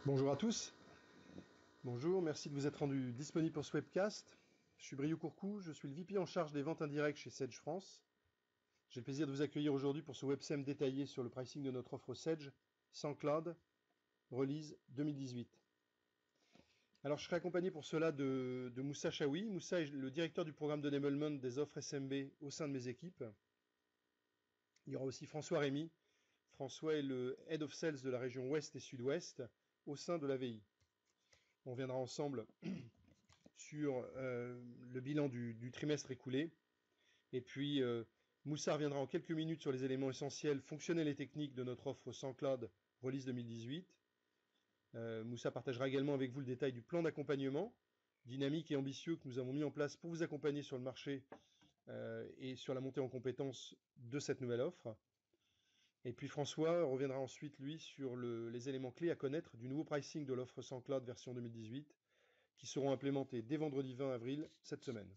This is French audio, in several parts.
Bonjour à tous. Bonjour, merci de vous être rendu disponible pour ce webcast. Je suis Briou Courcou, je suis le VP en charge des ventes indirectes chez Sedge France. J'ai le plaisir de vous accueillir aujourd'hui pour ce websem détaillé sur le pricing de notre offre Sedge sans cloud, release 2018. Alors je serai accompagné pour cela de Moussa Chaoui. Moussa est le directeur du programme de enablement des offres SMB au sein de mes équipes. Il y aura aussi François Rémy. François est le Head of Sales de la région Ouest et Sud-Ouest au sein de l'AVI. On viendra ensemble sur le bilan du trimestre écoulé. Et puis, Moussa reviendra en quelques minutes sur les éléments essentiels, fonctionnels et techniques de notre offre sans cloud release 2018. Moussa partagera également avec vous le détail du plan d'accompagnement dynamique et ambitieux que nous avons mis en place pour vous accompagner sur le marché et sur la montée en compétences de cette nouvelle offre. Et puis François reviendra ensuite, lui, sur les éléments clés à connaître du nouveau pricing de l'offre sans cloud version 2018, qui seront implémentés dès vendredi 20 avril cette semaine.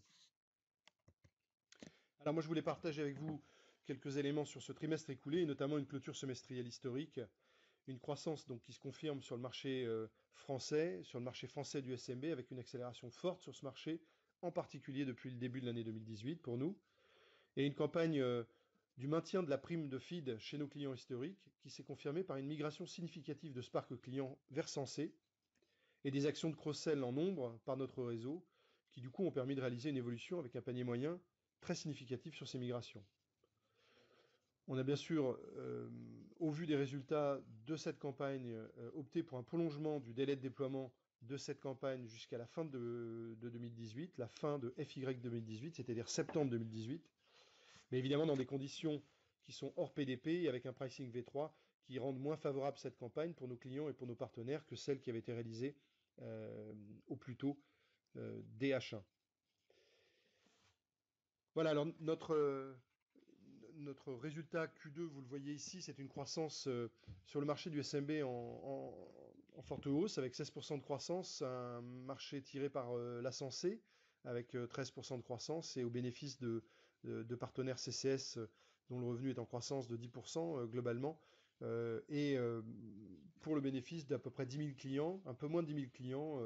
Alors moi je voulais partager avec vous quelques éléments sur ce trimestre écoulé, et notamment une clôture semestrielle historique, une croissance donc qui se confirme sur le marché français, sur le marché français du SMB, avec une accélération forte sur ce marché, en particulier depuis le début de l'année 2018 pour nous, et une campagne du maintien de la prime de feed chez nos clients historiques, qui s'est confirmée par une migration significative de Spark clients vers Sensé, et des actions de cross-sell en nombre par notre réseau, qui du coup ont permis de réaliser une évolution avec un panier moyen très significatif sur ces migrations. On a bien sûr, au vu des résultats de cette campagne, opté pour un prolongement du délai de déploiement de cette campagne jusqu'à la fin de 2018, la fin de FY 2018, c'est-à-dire septembre 2018, mais évidemment dans des conditions qui sont hors PDP et avec un pricing V3 qui rendent moins favorable cette campagne pour nos clients et pour nos partenaires que celle qui avait été réalisée au plus tôt dès H1. Voilà, alors notre résultat Q2, vous le voyez ici, c'est une croissance sur le marché du SMB en forte hausse, avec 16% de croissance, un marché tiré par la Sensé, avec 13% de croissance, et au bénéfice de partenaires CCS, dont le revenu est en croissance de 10% globalement, et pour le bénéfice d'à peu près 10 000 clients, un peu moins de 10 000 clients,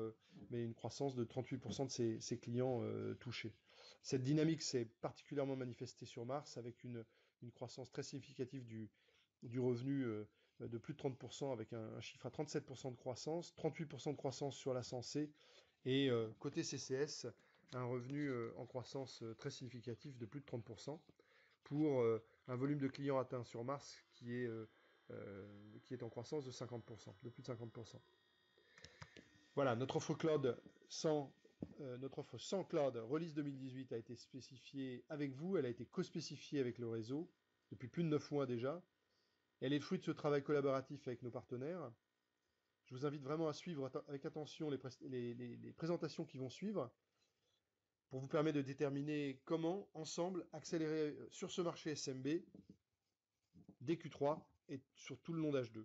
mais une croissance de 38% de ces clients touchés. Cette dynamique s'est particulièrement manifestée sur Mars, avec une croissance très significative du revenu de plus de 30%, avec un chiffre à 37% de croissance, 38% de croissance sur la Sensé, et côté CCS, un revenu en croissance très significatif de plus de 30%, pour un volume de clients atteint sur Mars qui est en croissance de 50%, de plus de 50%. Voilà, notre offre sans cloud release 2018 a été spécifiée avec vous, elle a été co-spécifiée avec le réseau depuis plus de 9 mois déjà. Elle est le fruit de ce travail collaboratif avec nos partenaires. Je vous invite vraiment à suivre avec attention les présentations qui vont suivre pour vous permettre de déterminer comment, ensemble, accélérer sur ce marché SMB dès Q3 et sur tout le long d'H2.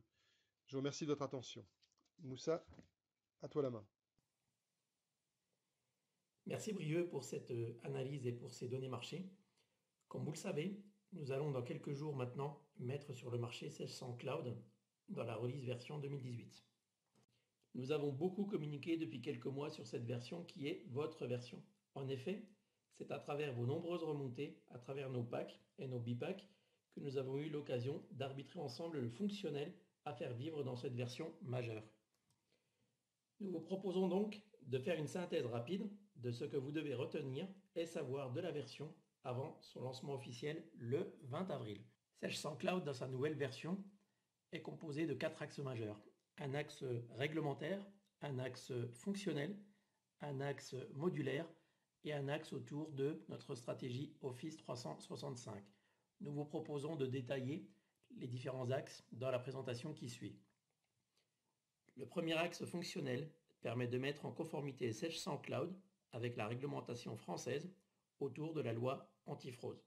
Je vous remercie de votre attention. Moussa, à toi la main. Merci Brieux pour cette analyse et pour ces données marché. Comme vous le savez, nous allons dans quelques jours maintenant mettre sur le marché Sedge sans cloud dans la release version 2018. Nous avons beaucoup communiqué depuis quelques mois sur cette version qui est votre version. En effet, c'est à travers vos nombreuses remontées, à travers nos packs et nos bipacks, que nous avons eu l'occasion d'arbitrer ensemble le fonctionnel à faire vivre dans cette version majeure. Nous vous proposons donc de faire une synthèse rapide de ce que vous devez retenir et savoir de la version avant son lancement officiel le 20 avril. Sedge sans cloud dans sa nouvelle version est composé de 4 axes majeurs. Un axe réglementaire, un axe fonctionnel, un axe modulaire et un axe autour de notre stratégie Office 365. Nous vous proposons de détailler les différents axes dans la présentation qui suit. Le premier axe fonctionnel permet de mettre en conformité Sedge sans cloud avec la réglementation française autour de la loi antifraude.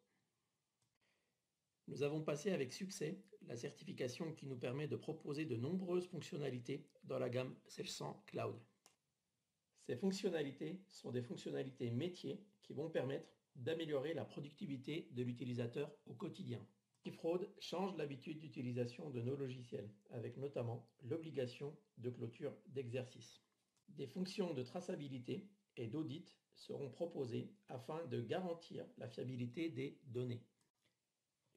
Nous avons passé avec succès la certification qui nous permet de proposer de nombreuses fonctionnalités dans la gamme Sedge sans cloud. Ces fonctionnalités sont des fonctionnalités métiers qui vont permettre d'améliorer la productivité de l'utilisateur au quotidien. Antifraude change l'habitude d'utilisation de nos logiciels, avec notamment l'obligation de clôture d'exercice. Des fonctions de traçabilité et d'audit seront proposées afin de garantir la fiabilité des données.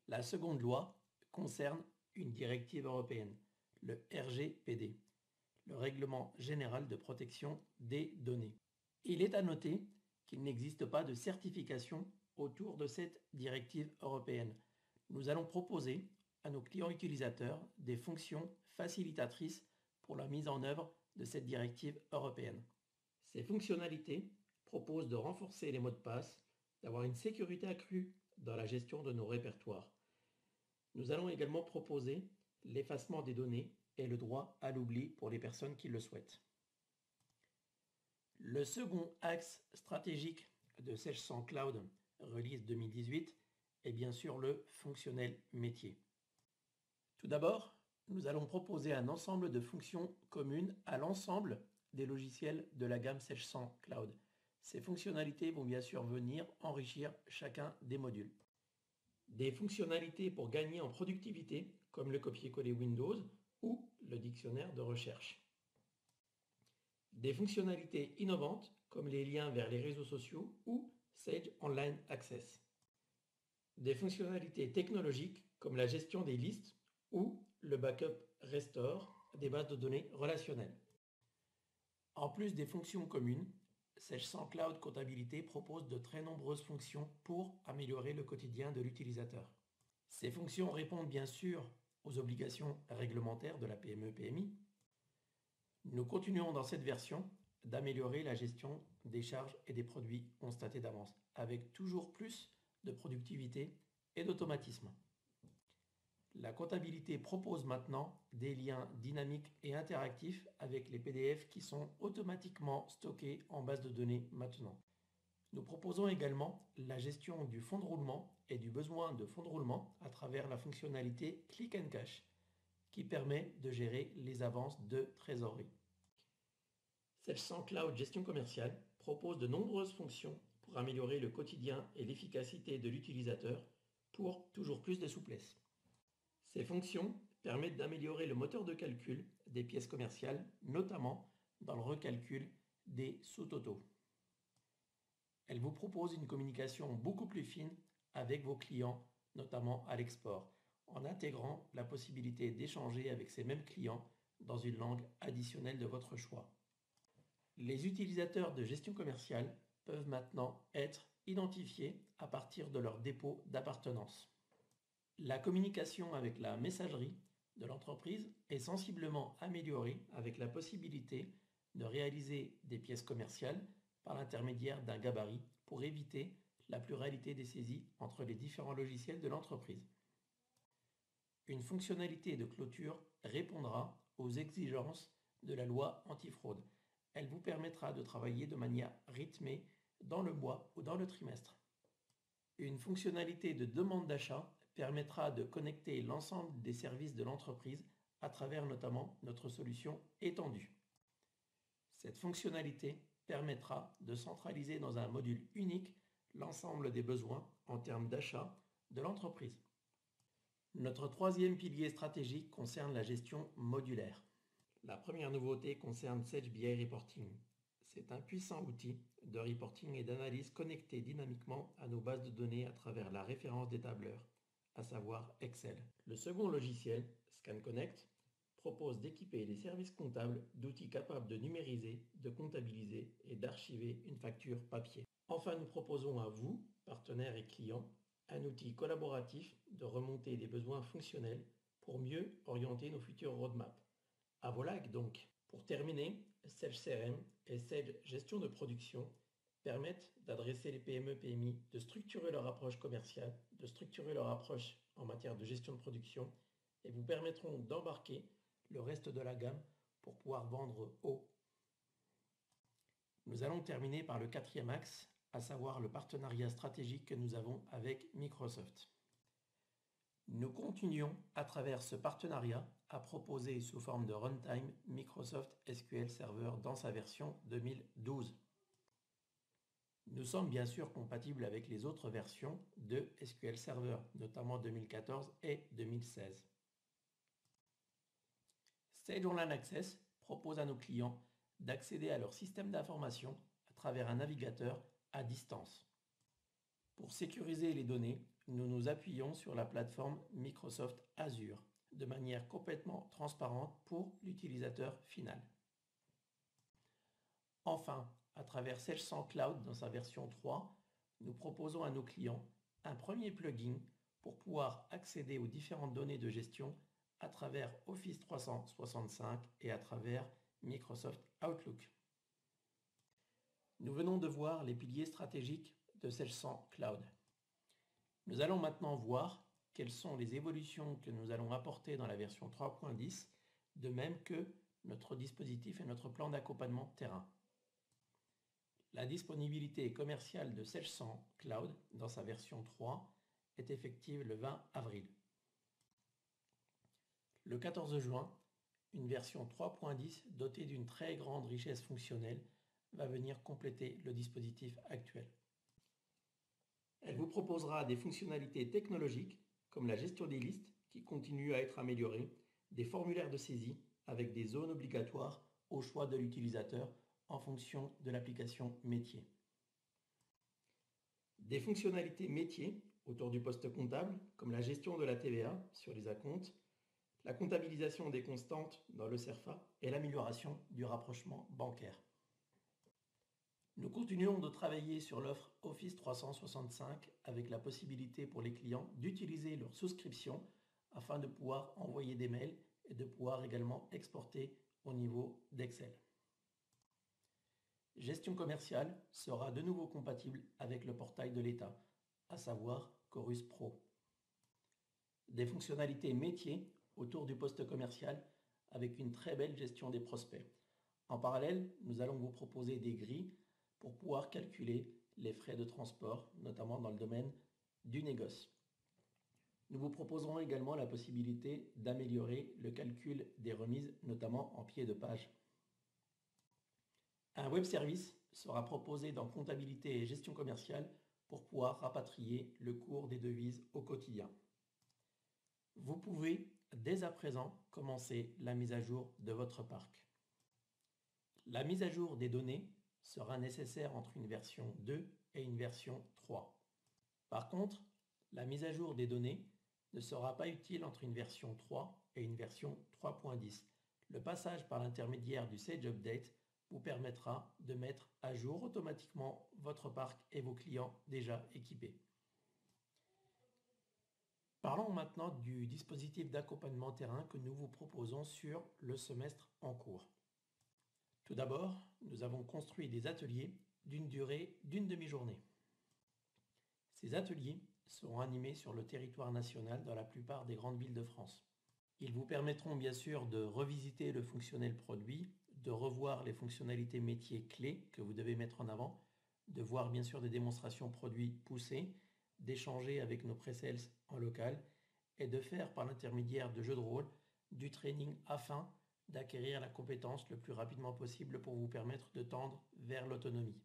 La seconde loi concerne une directive européenne, le RGPD, le Règlement général de protection des données. Il est à noter qu'il n'existe pas de certification autour de cette directive européenne. Nous allons proposer à nos clients utilisateurs des fonctions facilitatrices pour la mise en œuvre de cette directive européenne. Ces fonctionnalités proposent de renforcer les mots de passe, d'avoir une sécurité accrue dans la gestion de nos répertoires. Nous allons également proposer l'effacement des données et le droit à l'oubli pour les personnes qui le souhaitent. Le second axe stratégique de Sage Cloud Release 2018 est bien sûr le fonctionnel métier. Tout d'abord, nous allons proposer un ensemble de fonctions communes à l'ensemble des logiciels de la gamme Sage Cloud. Ces fonctionnalités vont bien sûr venir enrichir chacun des modules. Des fonctionnalités pour gagner en productivité, comme le copier-coller Windows ou le dictionnaire de recherche. Des fonctionnalités innovantes, comme les liens vers les réseaux sociaux ou Sage Online Access. Des fonctionnalités technologiques, comme la gestion des listes ou le backup restore des bases de données relationnelles. En plus des fonctions communes, Sage Cloud Comptabilité propose de très nombreuses fonctions pour améliorer le quotidien de l'utilisateur. Ces fonctions répondent bien sûr aux obligations réglementaires de la PME-PMI. Nous continuons dans cette version d'améliorer la gestion des charges et des produits constatés d'avance, avec toujours plus de productivité et d'automatisme. La comptabilité propose maintenant des liens dynamiques et interactifs avec les PDF qui sont automatiquement stockés en base de données maintenant. Nous proposons également la gestion du fonds de roulement et du besoin de fonds de roulement à travers la fonctionnalité Click and Cash qui permet de gérer les avances de trésorerie. Sage Cloud Gestion commerciale propose de nombreuses fonctions pour améliorer le quotidien et l'efficacité de l'utilisateur pour toujours plus de souplesse. Ces fonctions permettent d'améliorer le moteur de calcul des pièces commerciales, notamment dans le recalcul des sous-totaux. Elles vous proposent une communication beaucoup plus fine avec vos clients, notamment à l'export, en intégrant la possibilité d'échanger avec ces mêmes clients dans une langue additionnelle de votre choix. Les utilisateurs de gestion commerciale peuvent maintenant être identifiés à partir de leur dépôt d'appartenance. La communication avec la messagerie de l'entreprise est sensiblement améliorée avec la possibilité de réaliser des pièces commerciales par l'intermédiaire d'un gabarit pour éviter la pluralité des saisies entre les différents logiciels de l'entreprise. Une fonctionnalité de clôture répondra aux exigences de la loi antifraude. Elle vous permettra de travailler de manière rythmée dans le mois ou dans le trimestre. Une fonctionnalité de demande d'achat permettra de connecter l'ensemble des services de l'entreprise à travers notamment notre solution étendue. Cette fonctionnalité permettra de centraliser dans un module unique l'ensemble des besoins en termes d'achat de l'entreprise. Notre troisième pilier stratégique concerne la gestion modulaire. La première nouveauté concerne Sage BI Reporting. C'est un puissant outil de reporting et d'analyse connecté dynamiquement à nos bases de données à travers la référence des tableurs, à savoir Excel. Le second logiciel, ScanConnect, propose d'équiper les services comptables d'outils capables de numériser, de comptabiliser et d'archiver une facture papier. Enfin, nous proposons à vous, partenaires et clients, un outil collaboratif de remontée des besoins fonctionnels pour mieux orienter nos futures roadmaps. À vos likes donc. Pour terminer, Sage CRM et Sage Gestion de production permettent d'adresser les PME-PMI, de structurer leur approche commerciale, de structurer leur approche en matière de gestion de production et vous permettront d'embarquer le reste de la gamme pour pouvoir vendre haut. Nous allons terminer par le quatrième axe, à savoir le partenariat stratégique que nous avons avec Microsoft. Nous continuons à travers ce partenariat à proposer sous forme de runtime Microsoft SQL Server dans sa version 2012. Nous sommes bien sûr compatibles avec les autres versions de SQL Server, notamment 2014 et 2016. Sage Online Access propose à nos clients d'accéder à leur système d'information à travers un navigateur à distance. Pour sécuriser les données, nous nous appuyons sur la plateforme Microsoft Azure de manière complètement transparente pour l'utilisateur final. Enfin, à travers Sage 100 Cloud dans sa version 3, nous proposons à nos clients un premier plugin pour pouvoir accéder aux différentes données de gestion à travers Office 365 et à travers Microsoft Outlook. Nous venons de voir les piliers stratégiques de Sage 100 Cloud. Nous allons maintenant voir quelles sont les évolutions que nous allons apporter dans la version 3.10, de même que notre dispositif et notre plan d'accompagnement terrain. La disponibilité commerciale de Sage 100 Cloud dans sa version 3 est effective le 20 avril. Le 14 juin, une version 3.10 dotée d'une très grande richesse fonctionnelle va venir compléter le dispositif actuel. Elle vous proposera des fonctionnalités technologiques comme la gestion des listes qui continue à être améliorée, des formulaires de saisie avec des zones obligatoires au choix de l'utilisateur en fonction de l'application métier. Des fonctionnalités métiers autour du poste comptable comme la gestion de la TVA sur les acomptes, la comptabilisation des constantes dans le CERFA et l'amélioration du rapprochement bancaire. Nous continuons de travailler sur l'offre Office 365 avec la possibilité pour les clients d'utiliser leur souscription afin de pouvoir envoyer des mails et de pouvoir également exporter au niveau d'Excel. Gestion commerciale sera de nouveau compatible avec le portail de l'État, à savoir Chorus Pro. Des fonctionnalités métiers autour du poste commercial avec une très belle gestion des prospects. En parallèle, nous allons vous proposer des grilles pour pouvoir calculer les frais de transport, notamment dans le domaine du négoce. Nous vous proposerons également la possibilité d'améliorer le calcul des remises, notamment en pied de page. Un web service sera proposé dans comptabilité et gestion commerciale pour pouvoir rapatrier le cours des devises au quotidien. Vous pouvez dès à présent commencer la mise à jour de votre parc. La mise à jour des données sera nécessaire entre une version 2 et une version 3. Par contre, la mise à jour des données ne sera pas utile entre une version 3 et une version 3.10. Le passage par l'intermédiaire du Sage Update vous permettra de mettre à jour automatiquement votre parc et vos clients déjà équipés. Parlons maintenant du dispositif d'accompagnement terrain que nous vous proposons sur le semestre en cours. Tout d'abord, nous avons construit des ateliers d'une durée d'une demi-journée. Ces ateliers seront animés sur le territoire national dans la plupart des grandes villes de France. Ils vous permettront bien sûr de revisiter le fonctionnel produit, de revoir les fonctionnalités métiers clés que vous devez mettre en avant, de voir bien sûr des démonstrations produits poussées, d'échanger avec nos pré-sales en local et de faire par l'intermédiaire de jeux de rôle du training afin d'acquérir la compétence le plus rapidement possible pour vous permettre de tendre vers l'autonomie.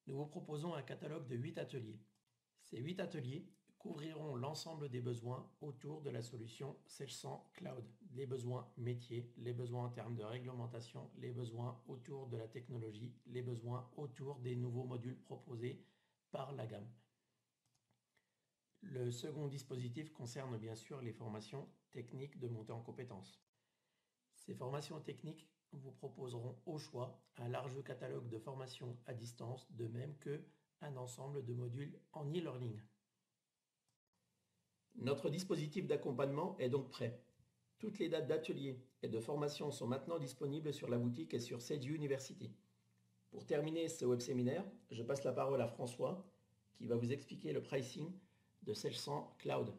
Nous vous proposons un catalogue de 8 ateliers. Ces 8 ateliers couvriront l'ensemble des besoins autour de la solution Sage 100 Cloud. Les besoins métiers, les besoins en termes de réglementation, les besoins autour de la technologie, les besoins autour des nouveaux modules proposés par la gamme. Le second dispositif concerne bien sûr les formations techniques de montée en compétences. Ces formations techniques vous proposeront au choix un large catalogue de formations à distance, de même qu'un ensemble de modules en e-learning. Notre dispositif d'accompagnement est donc prêt. Toutes les dates d'ateliers et de formation sont maintenant disponibles sur la boutique et sur Sage University. Pour terminer ce web séminaire, je passe la parole à François qui va vous expliquer le pricing de Sage 100 Cloud.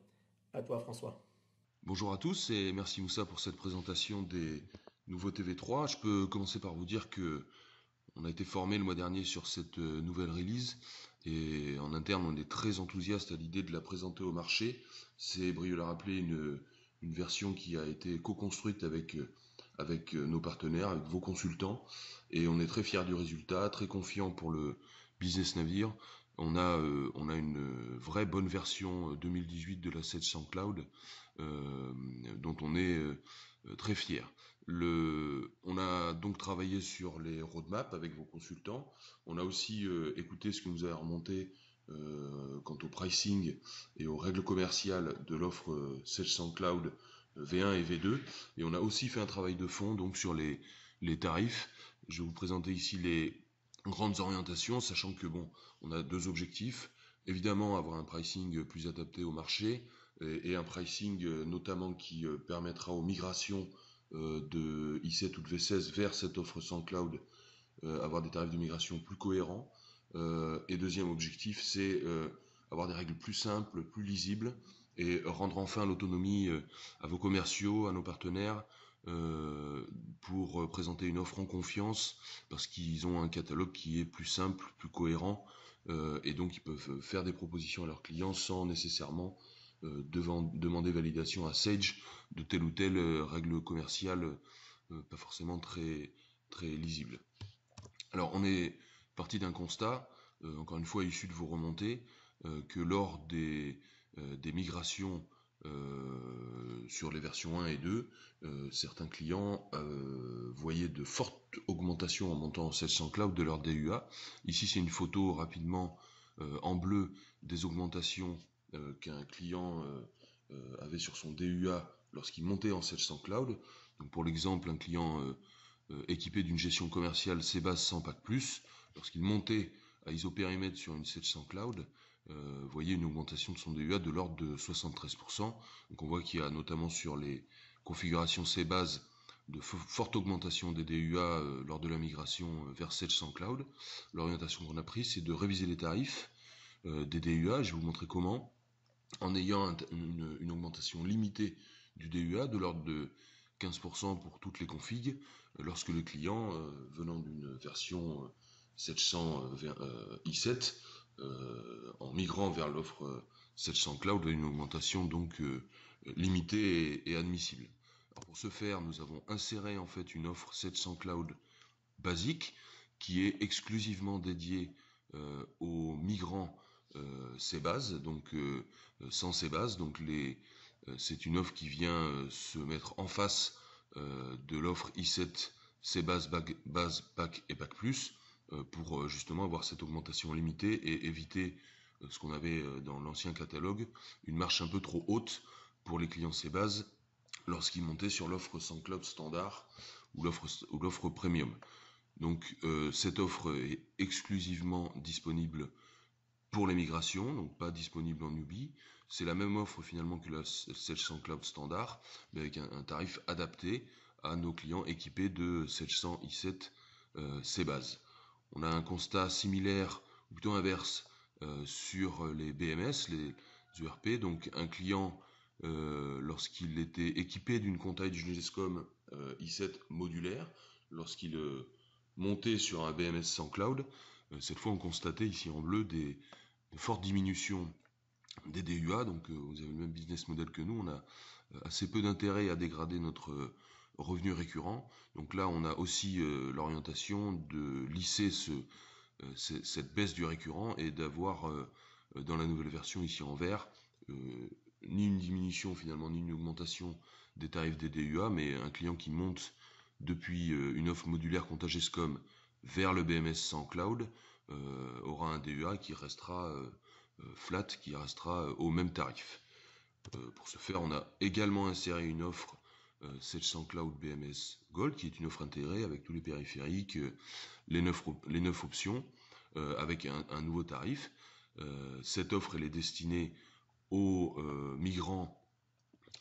À toi François. Bonjour à tous et merci Moussa pour cette présentation des nouveaux TV3. Je peux commencer par vous dire que on a été formé le mois dernier sur cette nouvelle release et en interne on est très enthousiaste à l'idée de la présenter au marché. C'est, Brieux l'a rappelé, une version qui a été co-construite avec avec nos partenaires, avec vos consultants, et on est très fiers du résultat, très confiants pour le business navire. On a une vraie bonne version 2018 de la 700 Cloud, dont on est très fiers. On a donc travaillé sur les roadmaps avec vos consultants. On a aussi écouté ce que vous avez remonté quant au pricing et aux règles commerciales de l'offre 700 Cloud V1 et V2. Et on a aussi fait un travail de fond donc sur les tarifs. Je vais vous présenter ici les grandes orientations, sachant que on a deux objectifs. Évidemment, avoir un pricing plus adapté au marché et un pricing notamment qui permettra aux migrations de i7 ou de V16 vers cette offre sans cloud, avoir des tarifs de migration plus cohérents. Et deuxième objectif, c'est avoir des règles plus simples, plus lisibles, et rendre enfin l'autonomie à vos commerciaux, à nos partenaires, pour présenter une offre en confiance, parce qu'ils ont un catalogue qui est plus simple, plus cohérent, et donc ils peuvent faire des propositions à leurs clients sans nécessairement demander validation à Sage de telle ou telle règle commerciale, pas forcément très, très lisible. Alors on est parti d'un constat, encore une fois issu de vos remontées, que lors des migrations sur les versions 1 et 2, certains clients voyaient de fortes augmentations en montant en 700 Cloud de leur DUA. Ici c'est une photo rapidement en bleu des augmentations qu'un client avait sur son DUA lorsqu'il montait en 700 Cloud. Donc pour l'exemple, un client équipé d'une gestion commerciale CBAS sans PAC+, lorsqu'il montait à isopérimètre sur une 700 Cloud, voyez une augmentation de son DUA de l'ordre de 73%. Donc on voit qu'il y a notamment sur les configurations CBAS de forte augmentation des DUA lors de la migration vers 700 Cloud. L'orientation qu'on a prise, c'est de réviser les tarifs des DUA. Je vais vous montrer comment, en ayant une augmentation limitée du DUA de l'ordre de 15% pour toutes les configs, lorsque le client, venant d'une version 700 i7, en migrant vers l'offre 700 Cloud, a une augmentation donc limitée et admissible. Alors pour ce faire, nous avons inséré en fait une offre 700 Cloud basique qui est exclusivement dédiée aux migrants CBAS, donc sans CBAS. Donc c'est une offre qui vient se mettre en face de l'offre i7 CBAS, base, PAC et PAC+, pour justement avoir cette augmentation limitée et éviter ce qu'on avait dans l'ancien catalogue, une marche un peu trop haute pour les clients CBAS lorsqu'ils montaient sur l'offre sans cloud standard ou l'offre premium. Donc cette offre est exclusivement disponible pour les migrations, donc pas disponible en newbie. C'est la même offre finalement que la 700 Cloud standard, mais avec un tarif adapté à nos clients équipés de 700 i7 CBAS. On a un constat similaire, ou plutôt inverse, sur les BMS, les ERP. Donc un client, lorsqu'il était équipé d'une Contail Genescom i7 modulaire, lorsqu'il montait sur un BMS sans cloud, cette fois on constatait ici en bleu des fortes diminutions des DUA. Donc vous avez le même business model que nous, on a assez peu d'intérêt à dégrader notre revenu récurrent. Donc là on a aussi l'orientation de lisser cette baisse du récurrent et d'avoir dans la nouvelle version ici en vert ni une diminution finalement ni une augmentation des tarifs des DUA, mais un client qui monte depuis une offre modulaire Contagescom vers le BMS sans cloud aura un DUA qui restera flat, qui restera au même tarif. Pour ce faire, on a également inséré une offre 700 Cloud BMS Gold, qui est une offre intégrée avec tous les périphériques, les 9 options, avec un nouveau tarif. Cette offre elle est destinée aux migrants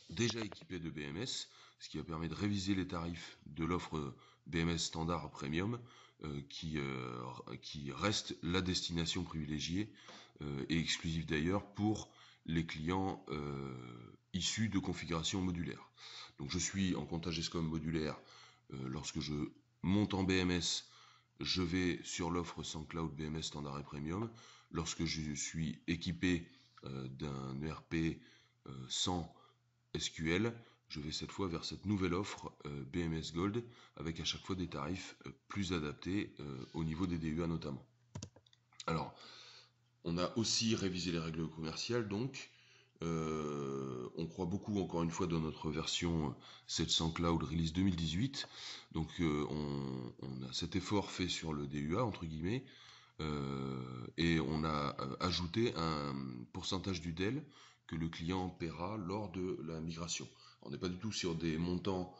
déjà équipés de BMS, ce qui a permis de réviser les tarifs de l'offre BMS standard premium, qui reste la destination privilégiée et exclusive d'ailleurs pour les clients issus de configurations modulaires. Donc je suis en Contagescom modulaire, lorsque je monte en BMS, je vais sur l'offre sans cloud BMS standard et premium. Lorsque je suis équipé d'un ERP sans SQL, je vais cette fois vers cette nouvelle offre BMS Gold, avec à chaque fois des tarifs plus adaptés au niveau des DUA notamment. Alors, on a aussi révisé les règles commerciales, donc on croit beaucoup, encore une fois, dans notre version 700 Cloud Release 2018. Donc on a cet effort fait sur le DUA, entre guillemets, et on a ajouté un pourcentage du DEL que le client paiera lors de la migration. On n'est pas du tout sur des montants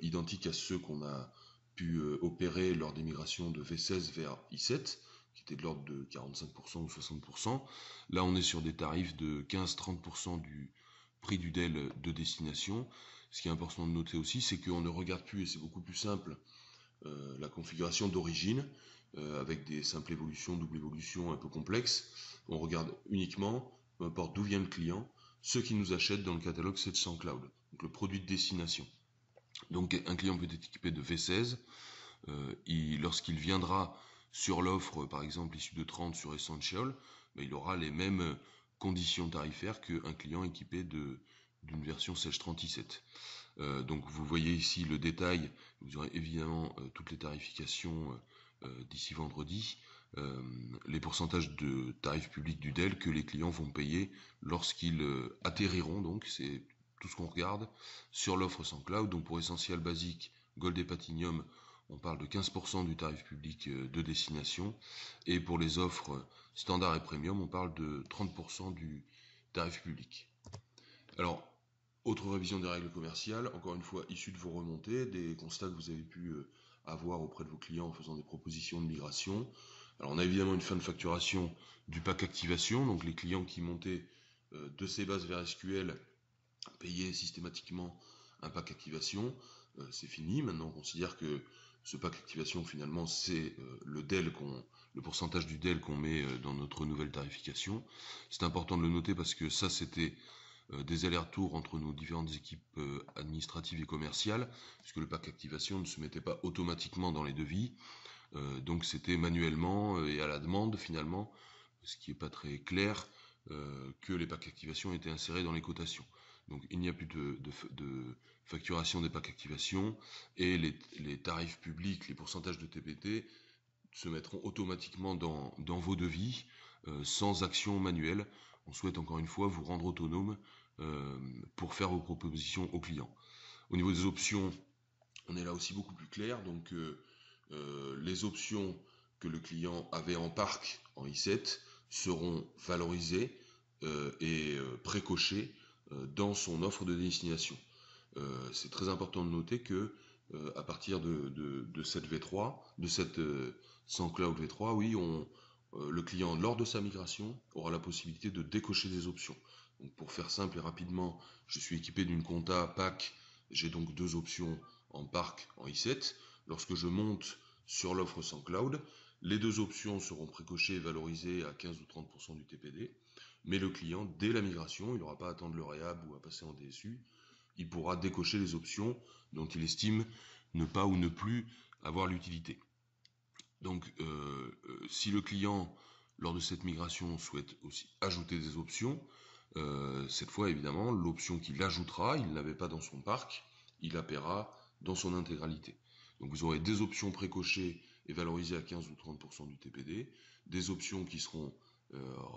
identiques à ceux qu'on a pu opérer lors des migrations de V16 vers i7, qui étaient de l'ordre de 45% ou 60%. Là, on est sur des tarifs de 15-30% du prix du DEL de destination. Ce qui est important de noter aussi, c'est qu'on ne regarde plus, et c'est beaucoup plus simple, la configuration d'origine, avec des simples évolutions, double évolution un peu complexes. On regarde uniquement, peu importe d'où vient le client, ceux qui nous achètent dans le catalogue 700 Cloud, donc le produit de destination. Donc un client peut être équipé de V16, lorsqu'il viendra sur l'offre, par exemple issue de 30 sur Essential, il aura les mêmes conditions tarifaires qu'un client équipé d'une version Sage 37. Donc vous voyez ici le détail, vous aurez évidemment toutes les tarifications d'ici vendredi, les pourcentages de tarifs publics du DEL que les clients vont payer lorsqu'ils atterriront, donc c'est tout ce qu'on regarde sur l'offre sans cloud. Donc pour Essential Basique, Gold et Platinum, on parle de 15% du tarif public de destination, et pour les offres standard et premium, on parle de 30% du tarif public. Alors, autre révision des règles commerciales, encore une fois issue de vos remontées, des constats que vous avez pu avoir auprès de vos clients en faisant des propositions de migration. Alors on a évidemment une fin de facturation du pack activation, donc les clients qui montaient de ces bases vers SQL payaient systématiquement un pack activation. C'est fini, maintenant on considère que ce pack activation finalement c'est le pourcentage du DEL qu'on met dans notre nouvelle tarification. C'est important de le noter parce que ça c'était des allers-retours entre nos différentes équipes administratives et commerciales, puisque le pack activation ne se mettait pas automatiquement dans les devis, donc c'était manuellement et à la demande finalement, ce qui n'est pas très clair, que les packs activation étaient insérés dans les cotations. Donc il n'y a plus de facturation des packs activation, et les tarifs publics, les pourcentages de TPT se mettront automatiquement dans vos devis, sans action manuelle. On souhaite encore une fois vous rendre autonome pour faire vos propositions aux clients. Au niveau des options, on est là aussi beaucoup plus clair. Donc les options que le client avait en parc en i7 seront valorisées et précochées dans son offre de destination. C'est très important de noter que à partir de cette V3, de cette 100 Cloud V3, oui, le client, lors de sa migration, aura la possibilité de décocher des options. Donc pour faire simple et rapidement, je suis équipé d'une compta pack, j'ai donc 2 options en parc en i7. Lorsque je monte sur l'offre sans cloud, les 2 options seront précochées et valorisées à 15 ou 30% du TPD, mais le client, dès la migration, il n'aura pas à attendre le réhab ou à passer en DSU, il pourra décocher les options dont il estime ne pas ou ne plus avoir l'utilité. Donc si le client, lors de cette migration, souhaite aussi ajouter des options, cette fois évidemment l'option qu'il ajoutera, il ne l'avait pas dans son parc, il la paiera dans son intégralité. Donc vous aurez des options précochées et valorisées à 15 ou 30% du TPD, des options qui seront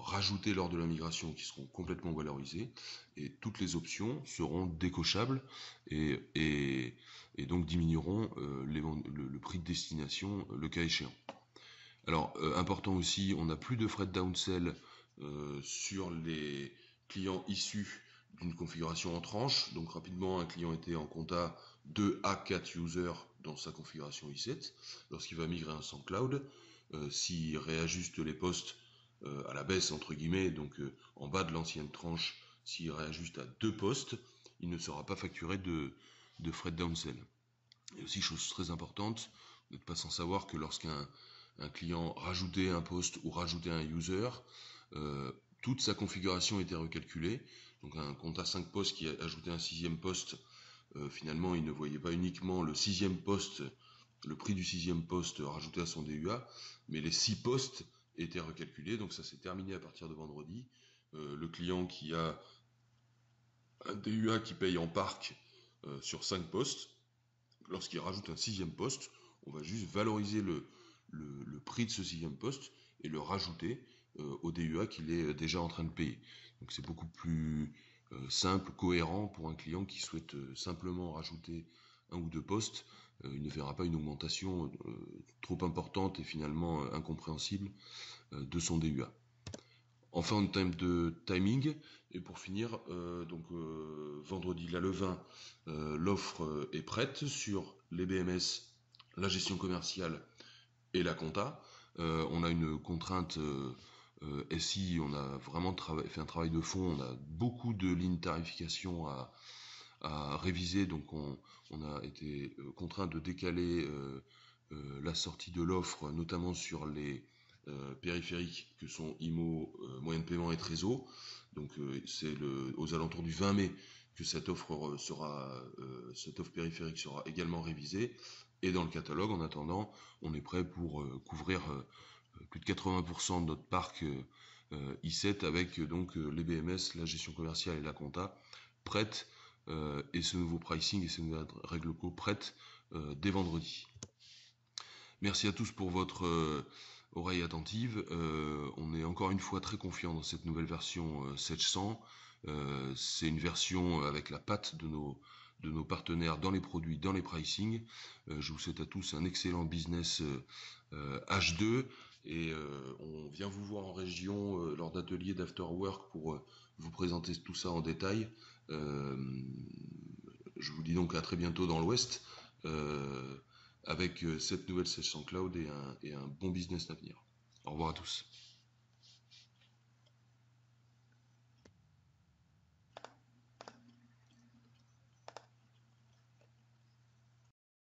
rajoutées lors de la migration qui seront complètement valorisées, et toutes les options seront décochables et donc diminueront le prix de destination le cas échéant. Alors important aussi, on n'a plus de frais de downsell sur les clients issus d'une configuration en tranche. Donc rapidement, un client était en compta 2 à 4 users dans sa configuration i7. Lorsqu'il va migrer un sans cloud, s'il réajuste les postes à la baisse entre guillemets, donc en bas de l'ancienne tranche, s'il réajuste à 2 postes, il ne sera pas facturé de frais de downsell. Et aussi, chose très importante, vous n'êtes pas sans savoir que lorsqu'un client rajoutait un poste ou rajoutait un user, toute sa configuration était recalculée. Donc un compte à 5 postes qui a ajouté un 6e poste, finalement il ne voyait pas uniquement le 6e poste, le prix du 6e poste rajouté à son DUA, mais les 6 postes étaient recalculés. Donc ça s'est terminé à partir de vendredi. Le client qui a un DUA qui paye en parc sur 5 postes. Lorsqu'il rajoute un 6e poste, on va juste valoriser le prix de ce 6e poste et le rajouter au DUA qu'il est déjà en train de payer. Donc c'est beaucoup plus simple, cohérent pour un client qui souhaite simplement rajouter un ou deux postes. Il ne verra pas une augmentation trop importante et finalement incompréhensible de son DUA. Enfin, en termes de timing, et pour finir, vendredi, là le 20, l'offre est prête sur les BMS, la gestion commerciale et la compta. On a une contrainte SI, on a vraiment fait un travail de fond, on a beaucoup de lignes de tarification à réviser, donc on a été contraint de décaler la sortie de l'offre, notamment sur les périphériques que sont IMO, moyen de paiement et Trésor. Donc c'est aux alentours du 20 mai que cette offre périphérique sera également révisée. Et dans le catalogue, en attendant, on est prêt pour couvrir plus de 80% de notre parc i7 avec donc les BMS, la gestion commerciale et la compta prêtes et ce nouveau pricing et ces nouvelles règles co prêtes dès vendredi. Merci à tous pour votre oreille attentive. On est encore une fois très confiant dans cette nouvelle version 700. C'est une version avec la patte de nos partenaires dans les produits, dans les pricing. Je vous souhaite à tous un excellent business H2 et on vient vous voir en région lors d'ateliers d'after work pour vous présenter tout ça en détail. Je vous dis donc à très bientôt dans l'Ouest avec cette nouvelle session cloud et un bon business à venir. Au revoir à tous.